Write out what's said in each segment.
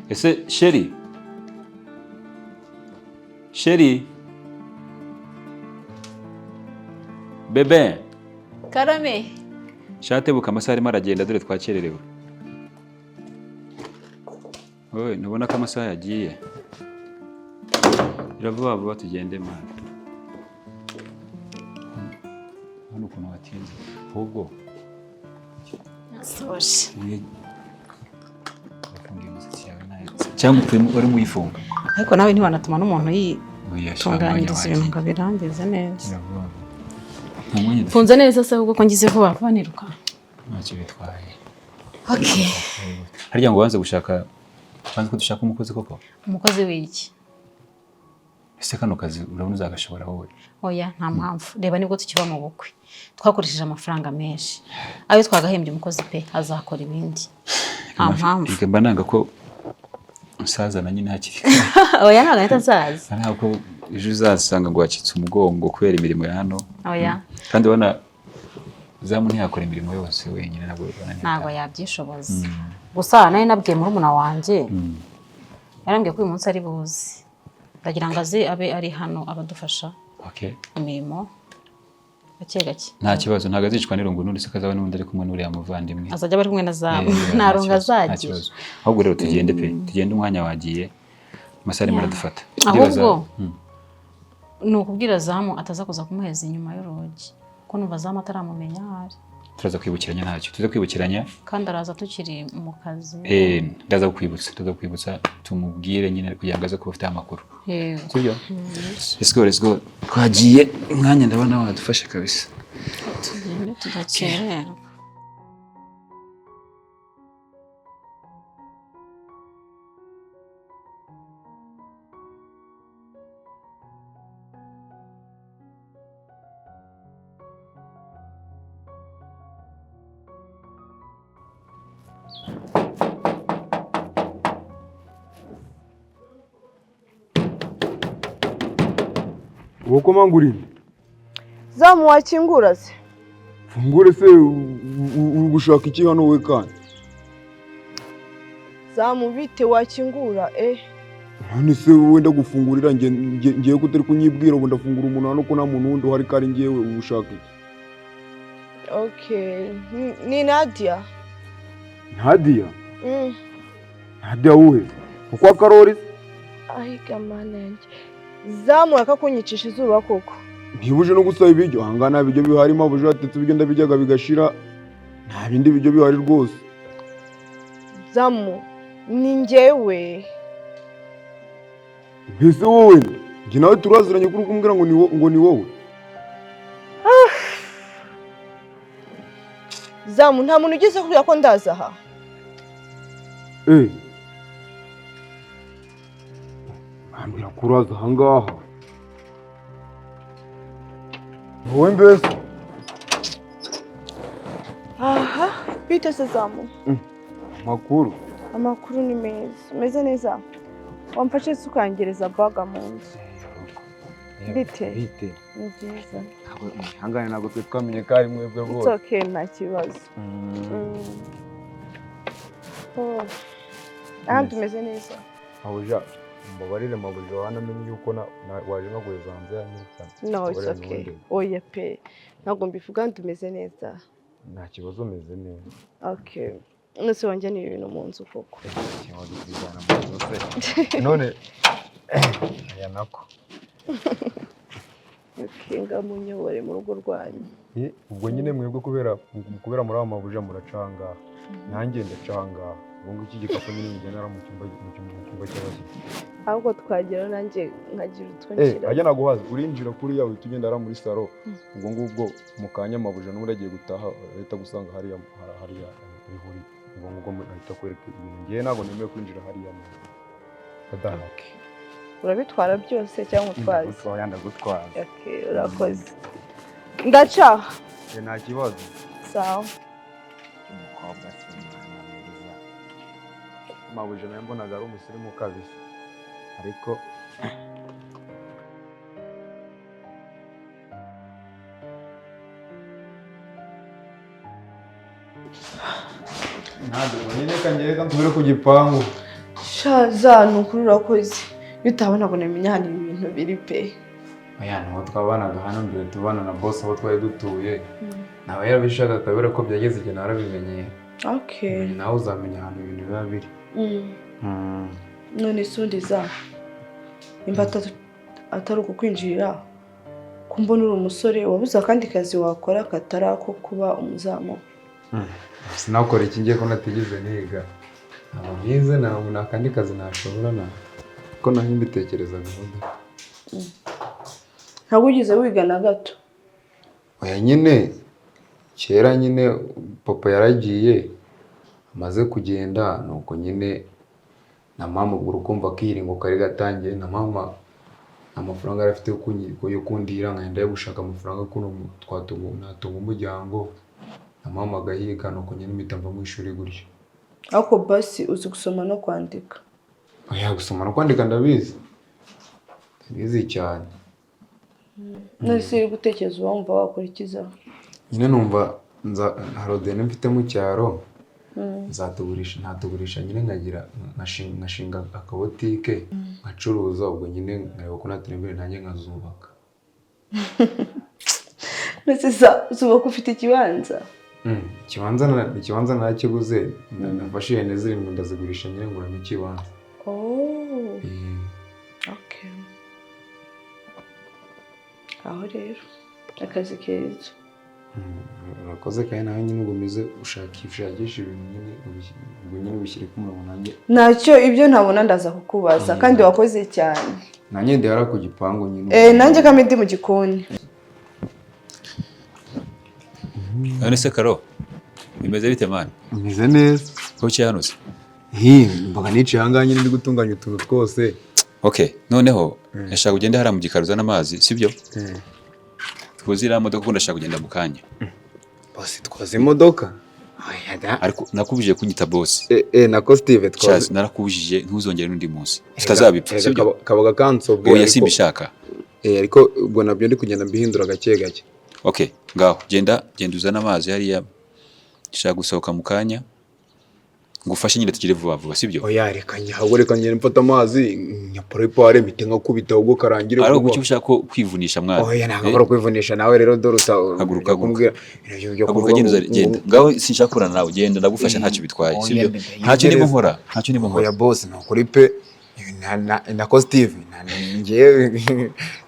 Ese Sheri? Sheri? Bebe? Karame. Shatebuka amasaha arimo aragenda dore twakererewe. Oye, nubona ko amasaha yagiye. Iravuba vuba tugende mwana. Hano ukuntu watinze. Ahubwo Nasoje. Wafungiye umusatsi yawe nayo. Cyangwa uri muyifunga. Ariko nawe ntiwanatuma n'umuntu yitunganyiriza ibintu ngo birangize neza. Funze neza se ahubwo ko ngize vuba vuba niruka. Ntacyo bitwaye. Okay. Harya ngo wanze gushaka banze ko dushaka umukozi koko? Umukozi w'iki? Ese kano kazi urabona uzagashobora wowe? Oya nta mpamvu. Reba nibwo tukiba mu bukwe. Twakoresheje amafaranga menshi. Ayo twagahembye umukozi pe azakora ibindi. Nta mpamvu. Mba nanga ko usaza na nyine hakiri. Oya ntago ahita asaza. Ntabwo ejo uzasanga ngo wacitse umugongo kubera imirimo ya hano. Oya. Kandi ubona zamu ntiyakora imirimo yose wenyine ntabwo yabyishoboza. Gusa nawe nabwiye murumuna wanjye. Yarambwiye ko uyu munsi ari buzi. Ndagira ngo aze abe ari hano abadufasha. Okay. Imirimo gake gake. Nta kibazo ntago azicwa n'irungu n'undi se kazaba n'undi ari kumwe n'uriya muvandimwe. Azajya bari kumwe na zamu. Nta runga azagira. Ahubwo rero tugende pe. Tugende umwanya wagiye. Amasari muradufata. Ahubwo ni ukubwira zamu ataza kuza kumuheza inyuma y'urugi. Ko numva zamu ataramumenya ahari. Turaza kwibukiranya ntacyo. Tuza kwibukiranya. Kandi araza tukiri mu kazi. Ndaza kukwibutsa tumubwire nyine kugira ngo aze kuba afite amakuru. Sibyo? Let's go. Twagiye umwanya ndabona wadufashe kabisa. Tugende tudakerera. Uko mangurinde? Zamu wakingura se? Fungure se ugushaka iki hano we kandi? Zamu bite wakingura None se wenda gufungurira ngiye kutari kunyibwira ubu ndafungura umuntu hano ko nta muntu wundi uhari kandi ngiyewe ubushaka iki? Okay. Ni Nadia. Nadia? Nadia uhe? Uko akarori? Ahiga manenge. Zamu akakunyicisha izuba koko. Ntibuje no gusaba ibiryo hangana ibiryo bihari mabuje atetse bigenda bijyaga bigashira nta bindi biryo bihari rwose. Zamu ni njyewe. Mbese wowe njye nawe turaziranye kuri kumbwira ngo ni wowe. Zamu nta muntu ugize kugira ko ndaza aha. Ambira kuraza hangaha. Wowe mbese? Aha, bite se Zamu? Makuru. Amakuru ni meza. Meze neza. Wamfashe sukangereza baga mu nzu. Bite? Ni byiza. Hangane ntabwo twamenye ko ari mwebwe rwose. It's okay nta kibazo. Aha tumeze neza. Abuja mbabarire mabuje wanamenye yuko waje no guheza hanze ya nyirika. No, it's okay. Oya pe. Ntabwo mbivuga tumeze neza. Nta kibazo meze neza. Okay. Nose wanje ni ibintu mu nzu koko. None aya nako. Ukinga munyobore mu rugo rwanyu. Ubwo nyine mwebwe kubera muri amabuje muracanga. Nanjye ndacanga. Ubwo iki gikapo nyine ngenera mu cyumba cy'abashyitsi. Ahubwo twagera nanjye nkagira utwinjira. Ajya naguhaza urinjira kuri yawe tugenda ara muri saro. Ubwo ngubwo mu kanya amabuje n'uragiye gutaha leta gusanga hariya bihuri. Ubwo ahita kwereka ibintu ngiye ntabwo nemeye kwinjira hariya mu Kadanake. Urabitwara byose cyangwa utwaze? Utwara ndagutwara. Okay, urakoze. Ndaca. Nta kibazo. Sawa. Umukobwa cy'umwana mwiza. Mabuje nawe mbonaga ari umusirimu kabisa. Ariko ntabwo nyine kangere nsubire ku gipangu. shaza nukuri urakoze iyo utabona ngo namenya hano ibintu biri pe. Oya niho twabanaga hano mbere tubana na boss aho twari dutuye nawe yarabishaka akabera ko byageze igihe narabimenyeye. Okay. Nawe uzamenya ahantu ibintu biba biri. None sundiza imba atari ukukwinjirira kumbona uri umusore wabuze akandi kazi wakora katari ako kuba umuzamu. Sinakora iki ngiye ko natigeze niga. Ntabwo byize nta kandi kazi nashobora na ko naho mbitekereza gahunda. Ntabwo ugize wiga na gato. Oya nyine kera nyine papa yaragiye amaze kugenda nuko nyine na mama urukumva kiringo kari gatangiye na mama amafaranga arafite yo kundira nkagenda yo gushaka amafaranga kuno natunga umuryango na mama agahiga nuko nyine mpita mva mu ishuri gutyo. Ako basi uzi gusoma no kwandika? Oya gusoma no kwandika ndabizi cyane. Nari siri gutekereza wumva wakora ikiza. Nyine numva harodene mfite mu cyaro ntatugurisha nyine nkagira nkashinga akabotike nkacuruza ubwo nyine nkareba ko natera imbere nanjye nkazubaka. Nese zubaka ufite ikibanza? Ikibanza nakiguze nafashe ihene zirindwi ndazigurisha nyine nguramo ikibanza. Okay. Aho rero akazi keza. Urakoze kandi nawe nyine ugumize ushakisha ibintu nyine ubwo nyine ubishyire ku murongo nanjye. Ntacyo ibyo ntabona ndaza kukubaza kandi wakoze cyane. Nanjye ndihara ku gipangu nyine. Nanjye kame ndi mu gikoni. None se Karo bimeze bite mani? Bimeze neza. Ko cyahanutse? Mbaga niciye hanganye ndi gutunganya utuntu twose. Okay, noneho ndashaka kugenda hara mu gikaruza n'amazi, sibyo? Twuzira modoka ko ndashaka kugenda mu kanya. Boss twaze imodoka? Ariko nakubujije kunyita boss. Nako Steve twaze. Narakubujije ntuzongere n'undi munsi. Tutazabipfa, sibyo? Kabaga kansobwe. Oya simbishaka. Ariko ubwo nabyo ndi kugenda mbihindura gake gake. Okay, ngaho genda uzana amazi hariya. Ndashaka gusohoka mu kanya. Ngufashe nyine tugire vuba vuba, sibyo? Oya reka njye mfata amazi nyaporepare mite nka kubita ubwo karangire. Ari uko ushaka kwivunisha mwana. Oya ntabwo kwivunisha nawe rero doruta haguruka kumbwira. Haguruka genda. Ngaho sinshaka kurana nawe genda ndagufasha ntacyo bitwaye, sibyo? Ntacyo ndimo nkora. Oya boss nukuri pe nako Steve ngiye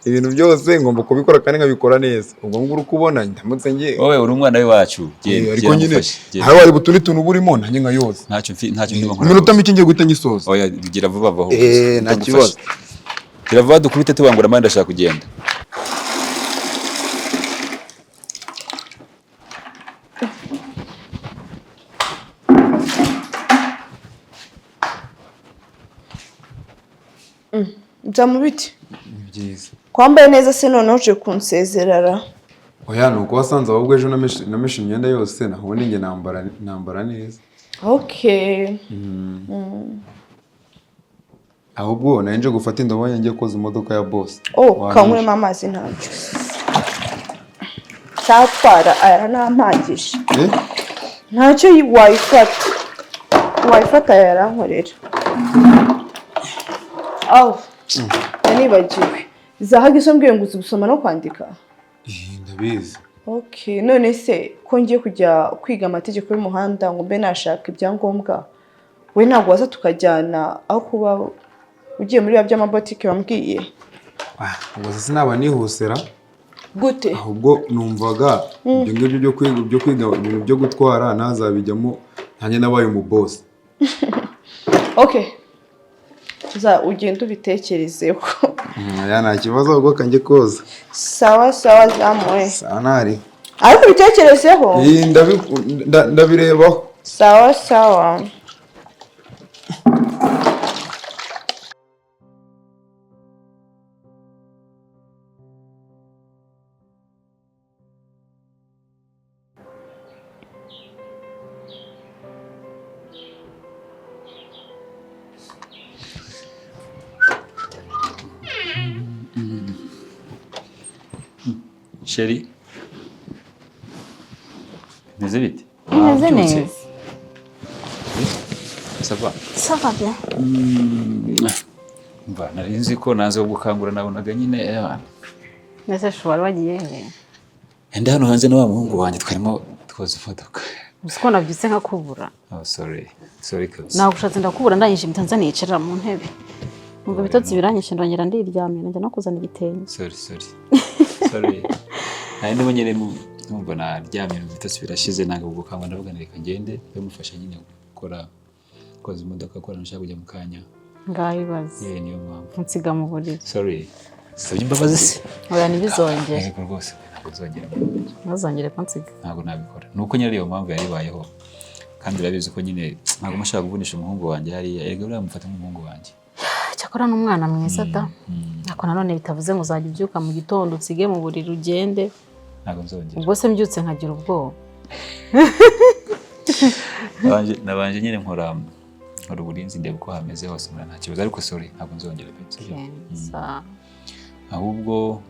ibintu byose ngomba kubikora kandi nkabikora neza. Ubwo nguru kubona ndamutse ngiye. Wowe uri umwana we wacu. Ariko nyine hari wari butundi tuntu burimo nanjye nka yose. Ntacyo ndimo nkora. Iminota mike ngiye guhita ngisoza. Oya bigira vuba vuba. Nta kibazo. Gira vuba dukubite tubangura amande ndashaka kugenda. Bya mu biti. Byiza. Kwambaye neza se noneho uje kunsezerara. Oya nuko wasanze ahubwo ejo nameshe imyenda yose naho ninjye nambara neza. Okay. Ahubwo nanje gufata indobo yanjye koza imodoka ya boss. Kanywemo amazi ntacyo. Cyatwara aya nampagije. Ntacyo wayifata yarankorera. Nibagiwe. Zahaga isombwiye ngo uzi gusoma no kwandika? Ndabizi. Okay, none se ko ngiye kujya kwiga amategeko y'umuhanda ngo mbe nashaka ibyangombwa. We ntabwo waza tukajyana aho kuba ugiye muri by'amabotike bambwiye. Ubwo sinaba nihusera. Gute? Ahubwo numvaga ibyo ngibyo byo kwiga ibintu byo gutwara nazabijyamo nanjye nabaye mu boss. Okay. Ugenda ubitekerezeho. Nta kibazo ahubwo kanjye koza. Sawa zamuwe. Sawa nari. Ariko ubitekerezeho? Ndabirebaho. Sawa. Sheri. Bimeze bite? Bimeze neza. Ça va? Ça va bien. Mva nari nzi ko naze gukangura nabonaga nyine Nese shobora wagiye he? Enda hano hanze na wa muhungu wanjye twarimo twoza imodoka. Uko nabyutse nkakubura. Oh sorry. Sorry cuz. Nagushatse ndakubura ndanyishe bitanza nicara mu ntebe. Ngo bitotsi biranyishe ndongera ndiryamye njya no kuzana igitenge. Sorry. Sorry. Nari ndimo nyine numva naryamye bitotsi birashize nanga gukangura ndavuga reka ngende bamufasha nyine gukora koza imodoka ko nashaka kujya mu kanya. Ngahibaze. Niyo mpamvu. Nsiga mu buriri. Sorry. Sabye imbabazi se. Oya ntibizongere. Yego rwose ntabwo uzongera. Ntuzongere kunsiga. Ntabwo nabikora. Nuko nyine iyo mpamvu yaribayeho. Kandi urabizi ko nyine ntabwo mashaka kuvunisha umuhungu wanjye hariya. Yego uramufata nk'umuhungu wanjye. Cyakora n'umwana mwiza da. Ako nanone bitavuze ngo uzajya ubyuka mu gitondo utsige mu buriri ugende. Ntabwo nzongera. Ubwo se mbyutse nkagira ubwoba. Nabanje nyine nkora uburinzi ndeba uko hameze hose nta kibazo ariko sorry ntabwo nzongera pe. Ahubwo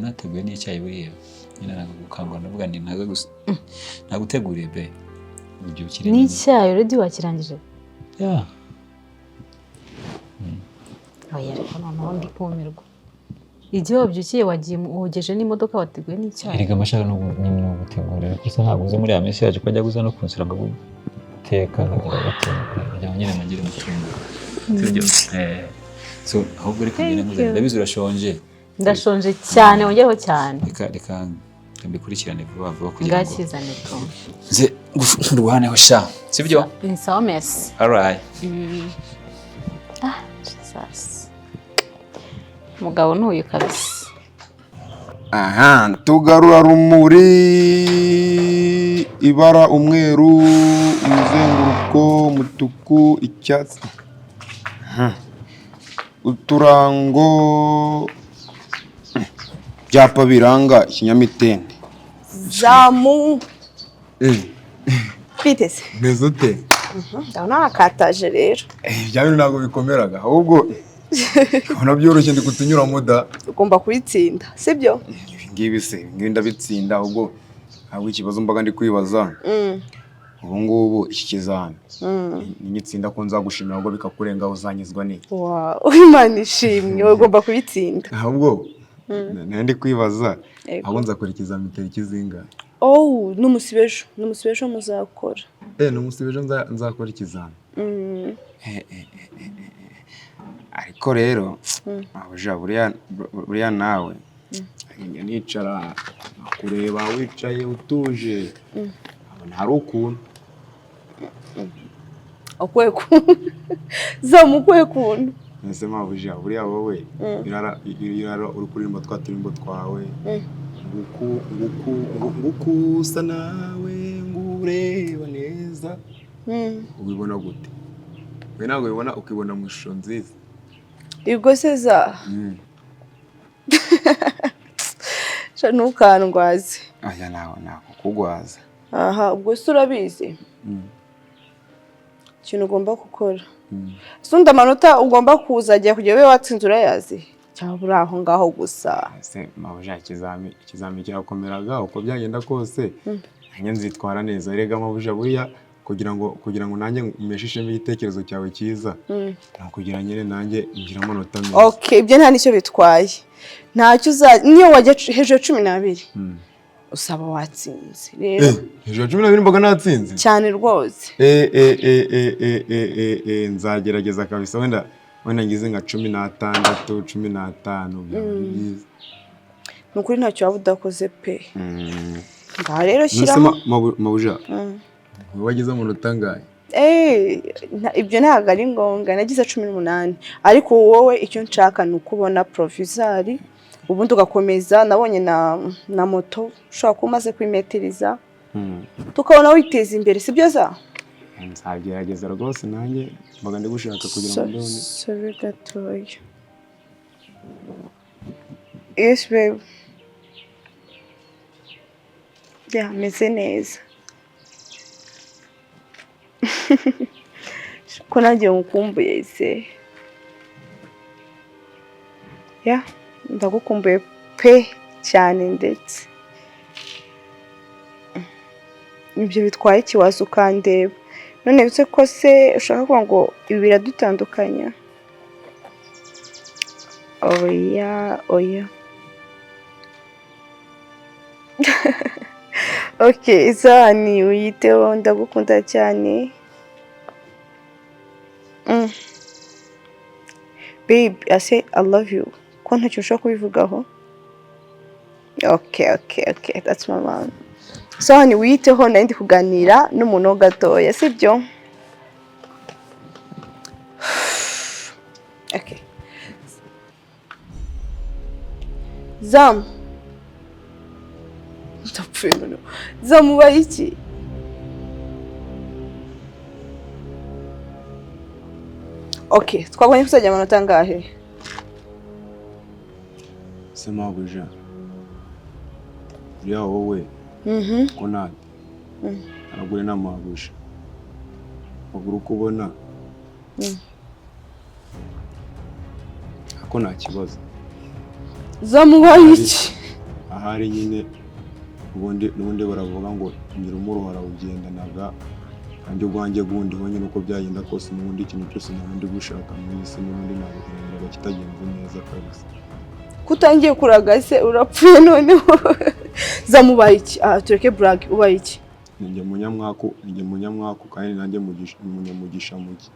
nateguye n'icyayi buriya nyine ntabwo gukangura ndavuga ni ntago gusa naguteguriye pe ubyukire n'icyayi already wakirangije. Oya ariko noneho ndi kumirwa. Igihe wabyukiye wagiye wogeje n'imodoka wateguye n'icyayi. Erega amashaka no gutegurira gusa ntabwo uze muri amesi yaje ko ajya guza no kunsira ngo guteka nkagira bateka nyine nagire mutungo. So ahubwo reka ngene muze ndabizi urashonje. Ndashonje cyane wongereho cyane. Reka mbikurikirane vuba vuba kugira ngo ngakizane to. Nze ngurwaneho sha. Sibyo? Ni sawa merci. All right. Jesus. Mugabo ntuyu kabisa. Aha, tugarura rumuri ibara umweru umuzenguruko umutuku icyatsi. Uturango byapa biranga ikinyamitende. Zamu. Bitese. Mezote. Ndabona akataje rero. Bya bintu ntabwo bikomeraga ahubwo ubona byoroshye ndi kutunyuramo da. Ugomba kubitsinda sibyo? Ngibi se ngibi ndabitsinda ahubwo ahubwo ikibazo mbaga ndi kwibaza. Ubu ngubu iki kizana ninyitsinda ko nzagushimira ahubwo bikakurengaho uzanyizwa ni. Wow, Imana ishimwe ugomba kubitsinda. Ahubwo nandi kwibaza ahubwo nzakora ikizamini tariki zingahe? Oh, numusibejo muzakora. Numusibejo nzakora ikizamini. Ariko rero abuja buriya nawe njya nicara kureba wicaye utuje hari ukuntu okweku zamukwe kuntu nese mabuja buriya wowe irara uri kuririmba twaturimbo twawe nguku usa nawe ngureba neza ubibona gute? We ntabwo ubibona ukibona mu ishusho nziza ibwo seza ntukandwaze. Aya nako kugwaza. Aha ubwo se urabizi ikintu ugomba gukora sunda amanota ugomba kuzajya kujya we watsinze urayazi cyangwa uri aho ngaho gusa. Ese mabuja ikizamini kirakomeraga uko byagenda kose nanjye nzitwara neza. Erega mabuja buriya kugira ngo nanjye umeshishemo igitekerezo cyawe cyiza kugira nyine nanjye ngira amanota meza. Okay, ibyo nta nicyo bitwaye ntacyo niyo wajya hejuru 12 usaba watsinze rero. Hejuru 12 mbaga natsinze cyane rwose. Nzagerageza kabisa wenda ngize nka 16 15 byiza. Nukuri ntacyo waba udakoze pe. Ngaho rero shyiramo mabuja wagize amanota angahe? Ibyo ntabwo ari ngombwa nagize 18 ariko wowe icyo nshaka ni ukubona provisoire ubundi ugakomeza. Nabonye na moto ushobora kuba umaze kwimetiriza tukabona witeza imbere sibyo za? Nzagerageza rwose nanjye mbaga ndi gushaka kugira ngo mbone. Sorry gatoya. Yes babe. Meze neza. Ko nanjye ngukumbuye se. Ndagukumbuye pe cyane ndetse. ibyo bitwaye ikiwazo ukandeba none bitse ko se ushaka kuvuga ngo ibi biradutandukanya oya okay Zani uyiteho ndagukunda cyane babe I say I love you ko ntacyo ushaka kubivugaho okay that's my man Zani uyiteho nandi kuganira n'umuntu gatoya sibyo okay Zam ndapfuye none zamubaye iki okay twabonye kuzajya amanota ngahe sema buja ya wowe ko nani aragure namagusha baguru kubona ako nta kibazo zamubaye iki ahari nyine ubundi baravuga ngo ngira umuruhara ugendanaga kandi ubwanjye gundi ho nyine uko byagenda kose n'ubundi ikintu cyose n'ubundi gushaka mu isi n'ubundi ntabwo kitagenze neza kabisa kutangiye kuragase urapfuye noneho zamubaye iki tureke brag ubaye iki njye munyamwaku kandi nanjye munyamugisha muki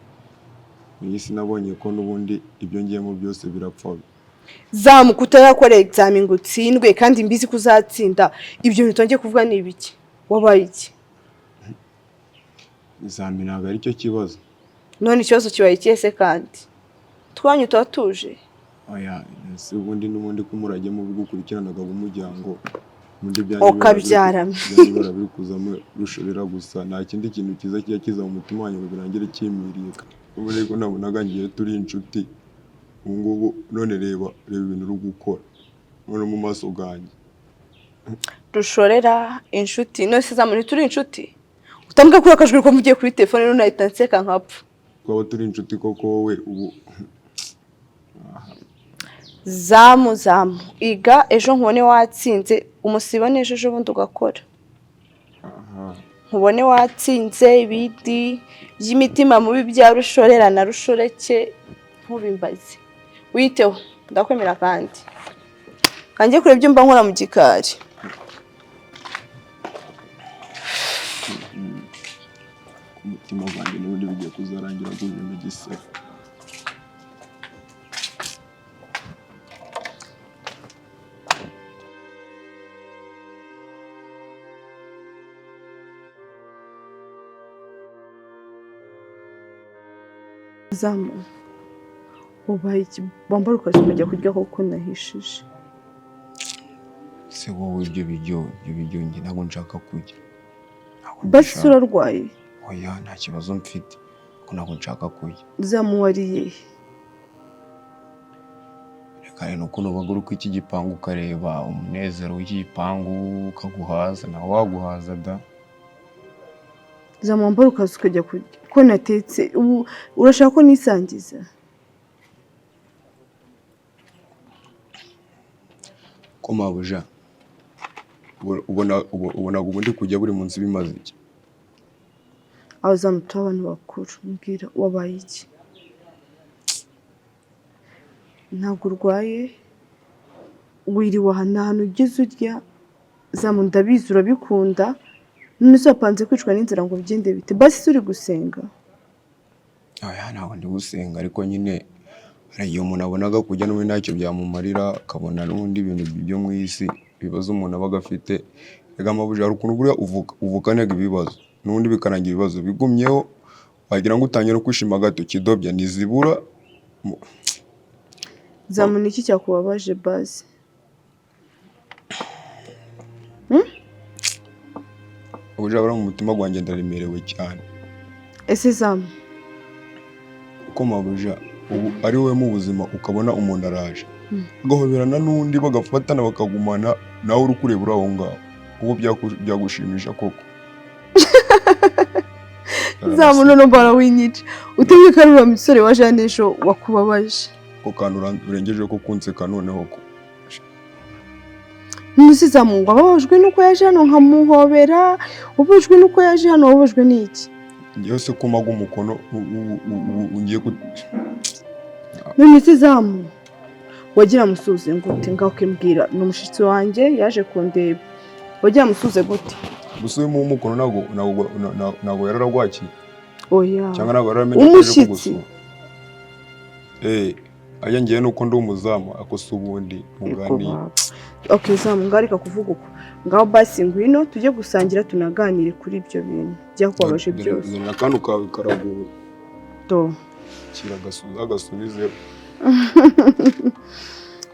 mu isi nabonye ko n'ubundi ibyo ngiyemo byose birapfa Zamu kutarakora examen ngo utsindwe kandi mbizi kuzatsinda ibyo bitongeye kuvuga ni ibiki wabaye iki examen ntabwo ari cyo kibazo none ikibazo kibaye cyese kandi twanyu turatuje oya se ubundi n'ubundi kumurage mu bigukurikiranaga umuryango mundi byanjye okabyarame biri kuzamo rushobera gusa nta kindi kintu kiza kiza mu mutima wanyu birangire kimiriye ubundi ko nabonaga ngiye turi inshuti ngubu none reba ibintu uri gukora none mu maso ganjye rushorera inshuti none se zamuri turi inshuti utambwa kuri akajwi ko mugiye kuri telefone none ahita nseka nkapfa twaba turi inshuti koko wowe ubu zamu iga ejo nkubone watsinze umusibone ejo bundi ugakora nkubone watsinze ibidi by'imitima mubi bya rushorera na rushoreke nkubimbaze witeho ndakwemera kandi kanjye kure ibyo mba nkora mu gikari umutima wanjye n'ubundi bigiye kuzarangira guje mu gisebe zamu ubaye iki bambara ukajya kurya koko nahishije se wowe ibyo biryo njye ntabwo nshaka kurya basi urarwaye oya nta kibazo mfite ko ntabwo nshaka kurya zamu wariye reka rero ukuntu baguruka iki gipangu ukareba umunezero w'iki gipangu ukaguhaza nawe waguhaza da zamu wambara ukajya kurya ko natetse ubu urashaka ko nisangiza ko mabuja ubona ubundi kujya buri munsi bimaze iki aho zamutura abantu bakuru mbwira wabaye iki ntabwo urwaye wiriwe ahantu ugeze urya zamu ndabizi urabikunda none se wapanze kwicwa n'inzira ngo bigende bite basi turi gusenga oya ntabwo ndi gusenga ariko nyine hari igihe umuntu abonaga kujya n'ubundi ntacyo byamumarira akabona n'ubundi ibintu byo mu isi ibibazo umuntu aba agafite reka amabuja hari ukuntu buriya uvukanega ibibazo n'ubundi bikarangira ibibazo bigumyeho wagira ngo utangira kwishima gato kidobya ntizibura zamu ni iki cyakubabaje basi ubuja bara mu mutima gwanjye ndaremerewe cyane ese zamu uko mabuja ubu ari wowe mu buzima ukabona umuntu araje agahoberana n'undi bagafatana bakagumana nawe uri kureba uri aho ngaho ubu byagushimisha koko zamu none mbara winyica utemye ko ari uriya musore wa Janesho wakubabaje ko kantu urengeje ko kunseka noneho ko Nusizamu ngo ababajwe nuko yaje hano nkamuhobera, ubujwe nuko yaje hano wabujwe n'iki? Ngiye se kumaga umukono ngiye None sizamu wagira musuze ngute ngaho kimbwira n'umushitsi wanjye yaje kundeba. Wagira musuze gute? Gusuye mu umukono nago yararagwakiye. Oya. Cyangwa nago yaramenye umushitsi. Aya ngiye nuko ndi umuzamu akosa ubundi muganira. Okay, zamu ngarika kuvuga uko. Ngaho basi ngwino tujye gusangira tunaganire kuri ibyo bintu. Bya kwabaje byose. Nakanu kawe karaguwe. To. Agasubize.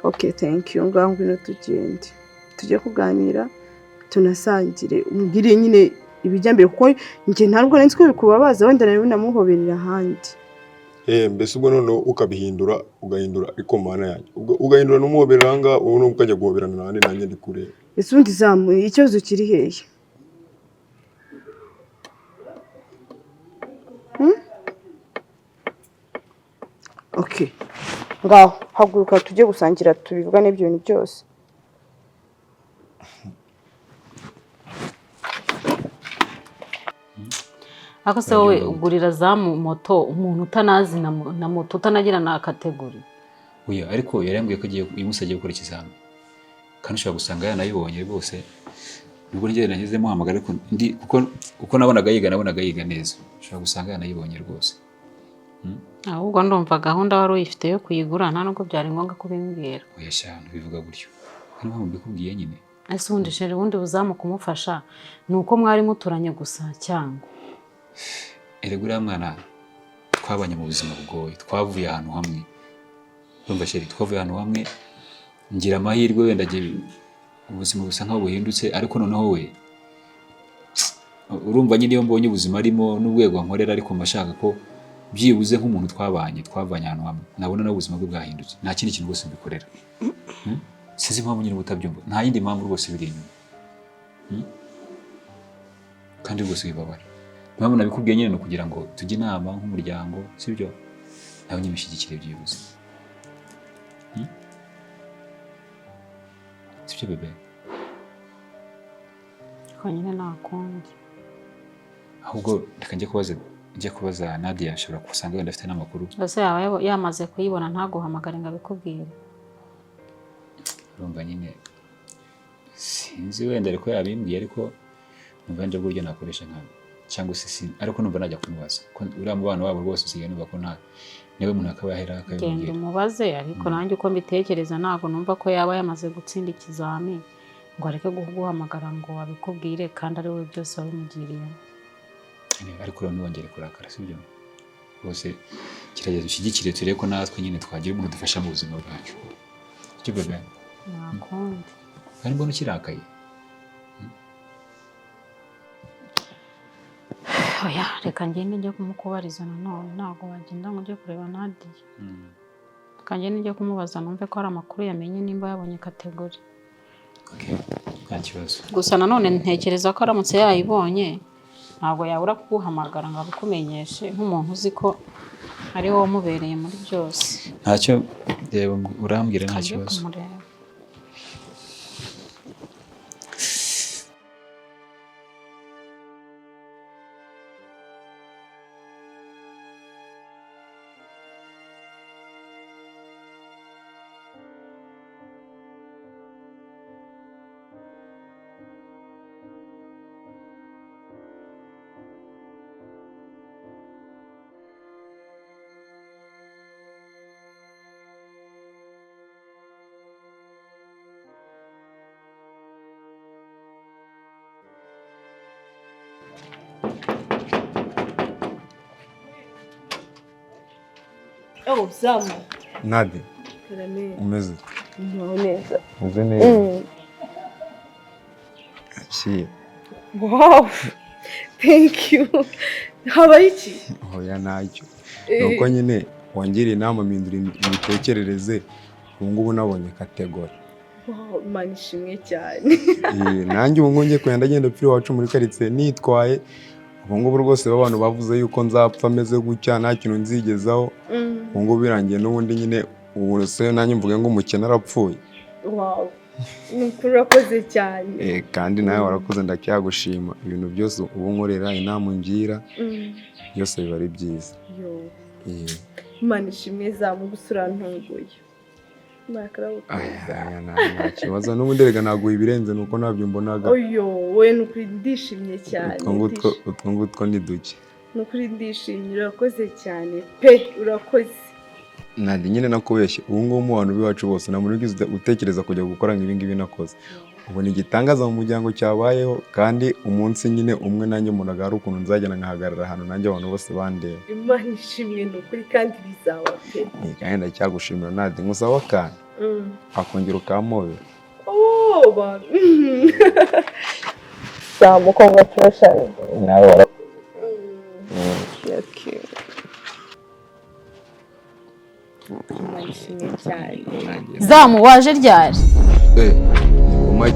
Okay, thank you. Ngaho ngwino tugende. Tujye kuganira tunasangire. Umbwire nyine ibijyambere kuko nje ntabwo nzi ko bikubabaza wenda nawe namuhoberera ahandi. Mbese ubwo none ukabihindura ugahindura ariko mana yanjye ugahindura n'umuhoberanga ubu ukajya guhoberana nande nanjye ndi kureba. Ese undi zamu ikibazo kiri hehe? Okay. Ngaho haguruka tujye gusangira tubivuga n'ibyo bintu byose. Ako se wowe ugurira zamu moto umuntu utanazi na moto utanagira na kategori. Oya ariko yarambwiye ko agiye imusajye gukora ikizami. Kandi ushobora gusanga yanayibonye rwose. Nubwo njye nageze muhamagara ariko ndi kuko nabonaga yiga neza. Ushobora gusanga yanayibonye rwose. Ahubwo ndumva gahunda wari uyifite yo kuyigura nta nubwo byari ngombwa kubimbwira. Oya cyane bivuga gutyo. Kandi mpamvu mbikubwiye nyine. Ese ubundi shere ubundi buzamu kumufasha nuko mwari muturanye gusa cyangwa Erega uriya mwana twabanye mu buzima bugoye, twavuye ahantu hamwe. Urumva sheri twavuye ahantu hamwe ngira amahirwe wenda ubuzima busa nkaho buhindutse ariko noneho we urumva nyine iyo mbonye ubuzima arimo n'ubwego nkorera ariko mashaka ko byibuze nk'umuntu twavanye ahantu hamwe nabona no ubuzima bwe bwahindutse nta kindi kintu rwose mbikorera. Sizi impamvu nyine butabyumva nta yindi mpamvu rwose biri inyuma. Kandi rwose bibabara. Mpamvu nabikubwiye nyine no kugira ngo tujye inama nk'umuryango sibyo nawe nyibishigikire byibuze. Sibyo bebe. ko nyine nakundi. Ahubwo reka njye kubaza Nadia ashobora kusanga wenda afite n'amakuru. Ese yaba yamaze kuyibona ntaguhamagare ngo abikubwire. Urumva nyine sinzi wenda ariko yabimbwiye ariko numva nje buryo nakoresha nka cyangwa se ariko numva najya kumubaza ko uriya mubano wabo rwose usigaye numva ko niwe muntu akabahera akabibwira. Genda umubaze ariko nanjye uko mbitekereza ntago numva ko yaba yamaze gutsinda ikizami ngo areke guhamagara ngo abikubwire kandi ari we byose wabimugiriye. Ariko rero ntiwongere kurakara sibyo bose kirageze ushyigikire turebe ko natwe nyine twagira umuntu dufasha mu buzima bwacu. Icyo bebe nakundi kandi mbona ukirakaye. Oya reka ngende njye kumukubariza nanone ntabwo wagenda ngo ujye kureba Nadia. Kanjye njye kumubaza numve ko ari amakuru yamenye nimba yabonye kategori. Okay, nta kibazo. Gusa nanone ntekereza ko aramutse yayibonye ntabwo yabura kuguhamagara ngo abikumenyeshe nk'umuntu uzi ko ari wowe umubereye muri byose. Ntacyo urambwira nta kibazo. Oh, Zamu. Nadia. Karame. Umeze. Neza. Umeze neza. Aciye. Wow. Thank you. Habaye iki? Oya ntacyo. Nuko nyine wongera inama mpindura imitekerereze ubu ngubu nabonye kategori. Wow, Imana ishimwe cyane. Nanjye ubu ngiye kugenda ngenda pfiri wacu muri karitsiye nitwaye ubu ngubu rwose abantu bavuze yuko nzapfa ameze gutya nta kintu nzigezaho ubu ngubu birangiye n'ubundi nyine ubu se nanjye mvuge ngo umukene arapfuye. Wow. nukuri urakoze cyane. kandi nawe warakoze ndacyagushima ibintu byose uba unkorera inama ungira byose biba ari byiza. Imana ishimwe zamu gusura ntunguye. Nta kibazo n'ubundi reka naguha ibirenze nuko ntabyo mbonaga. We nukuri ndishimye cyane. Utwo ngutwo ni duke. Nukuri ndishimye urakoze cyane pe urakoze. Nandi nyine nakubeshye ubu ngubu mu bantu biwacu bose nta muntu ugize utekereza kujya gukora nk'ibi ngibi nakoze. Ubu ni igitangaza mu muryango cyabayeho kandi umunsi nyine umwe nanjye umuntu ari ukuntu nzagenda nkahagarara ahantu nanjye abantu bose bandeba. Imana ishimwe nukuri kandi bizaba pe. Kandi ndacyagushimira Nadi ngusaba akantu akongera ukamobera. Zamu congratulations. Nawe warakoze. Imana ishimwe cyane. Zamu waje ryari? Ngoma